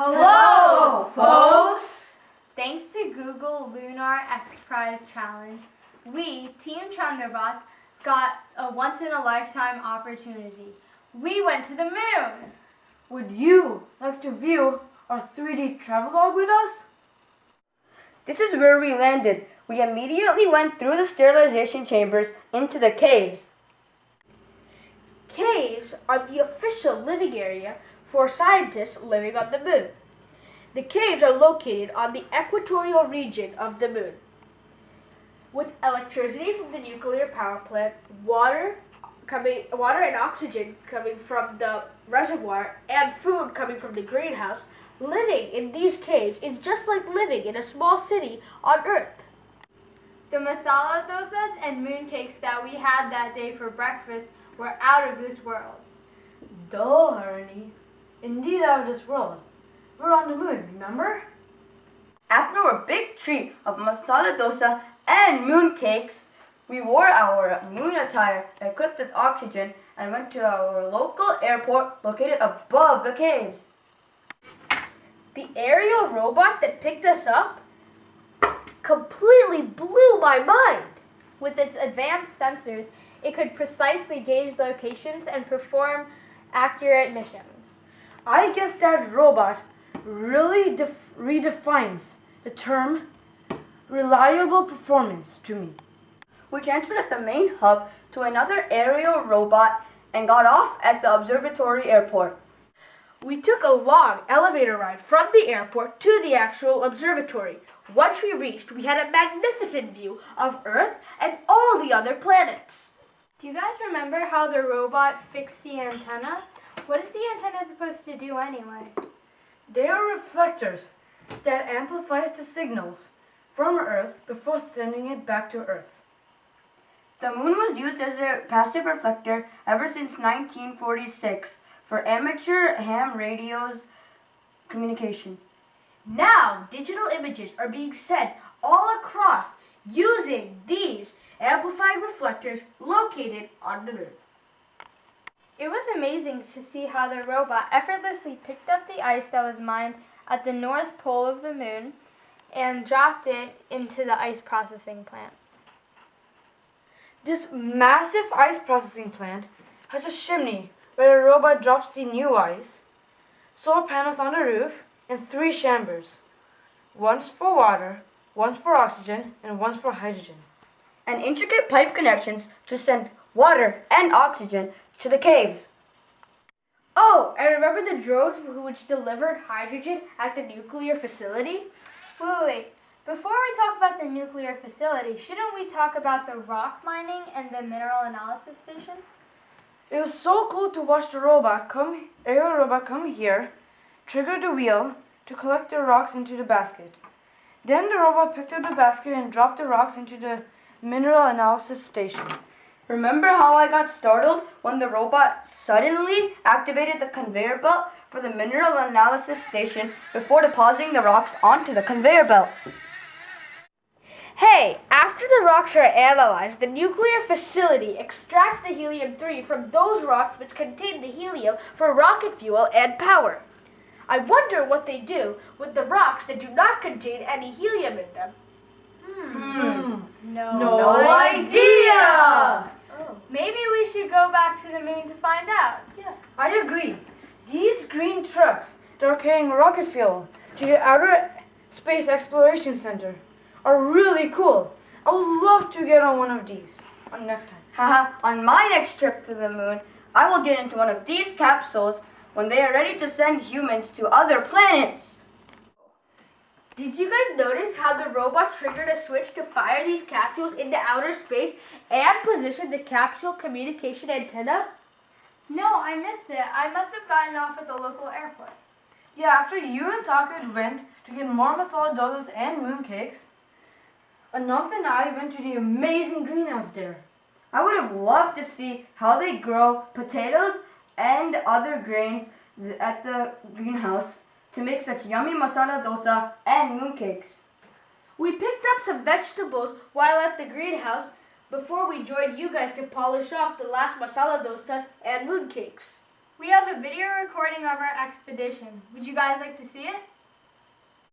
Hello, folks! Thanks to Google Lunar X Prize Challenge, we, Team Chandrabas, got a once-in-a-lifetime opportunity. We went to the moon! Would you like to view our 3D travelogue with us? This is where we landed. We immediately went through the sterilization chambers into the caves. Caves are the official living area for scientists living on the moon. The caves are located on the equatorial region of the moon. With electricity from the nuclear power plant, water and oxygen coming from the reservoir, and food coming from the greenhouse, living in these caves is just like living in a small city on Earth. The masala dosas and mooncakes that we had that day for breakfast were out of this world. Duh, Ernie. Indeed out of this world. We're on the moon, remember? After a big treat of masala dosa and moon cakes, we wore our moon attire equipped with oxygen and went to our local airport located above the caves. The aerial robot that picked us up completely blew my mind. With its advanced sensors, it could precisely gauge locations and perform accurate missions. I guess that robot really redefines the term reliable performance to me. We transferred at the main hub to another aerial robot and got off at the observatory airport. We took a long elevator ride from the airport to the actual observatory. Once we reached, we had a magnificent view of Earth and all the other planets. Do you guys remember how the robot fixed the antenna? What is the antenna supposed to do anyway? They are reflectors that amplifies the signals from Earth before sending it back to Earth. The moon was used as a passive reflector ever since 1946 for amateur ham radios communication. Now, digital images are being sent all across using these amplifying reflectors located on the moon. It was amazing to see how the robot effortlessly picked up the ice that was mined at the north pole of the moon and dropped it into the ice processing plant. This massive ice processing plant has a chimney where the robot drops the new ice, solar panels on the roof, and 3 chambers. One's for water, one's for oxygen, and one's for hydrogen. And intricate pipe connections to send water and oxygen to the caves. Oh, and remember the drones which delivered hydrogen at the nuclear facility? Wait. Before we talk about the nuclear facility, shouldn't we talk about the rock mining and the mineral analysis station? It was so cool to watch the aerial robot come here, trigger the wheel to collect the rocks into the basket. Then the robot picked up the basket and dropped the rocks into the mineral analysis station. Remember how I got startled when the robot suddenly activated the conveyor belt for the mineral analysis station before depositing the rocks onto the conveyor belt? Hey, after the rocks are analyzed, the nuclear facility extracts the helium-3 from those rocks which contain the helium for rocket fuel and power. I wonder what they do with the rocks that do not contain any helium in them. No idea! Maybe we should go back to the moon to find out. Yeah, I agree. These green trucks that are carrying rocket fuel to the Outer Space Exploration Center are really cool. I would love to get on one of these on next time. Haha, on my next trip to the moon, I will get into one of these capsules when they are ready to send humans to other planets. Did you guys notice how the robot triggered a switch to fire these capsules into outer space and position the capsule communication antenna? No, I missed it. I must have gotten off at the local airport. Yeah, after you and Saket went to get more masala dosas and mooncakes, Anant and I went to the amazing greenhouse there. I would have loved to see how they grow potatoes and other grains at the greenhouse to make such yummy masala dosa and mooncakes. We picked up some vegetables while at the greenhouse before we joined you guys to polish off the last masala dosas and mooncakes. We have a video recording of our expedition. Would you guys like to see it?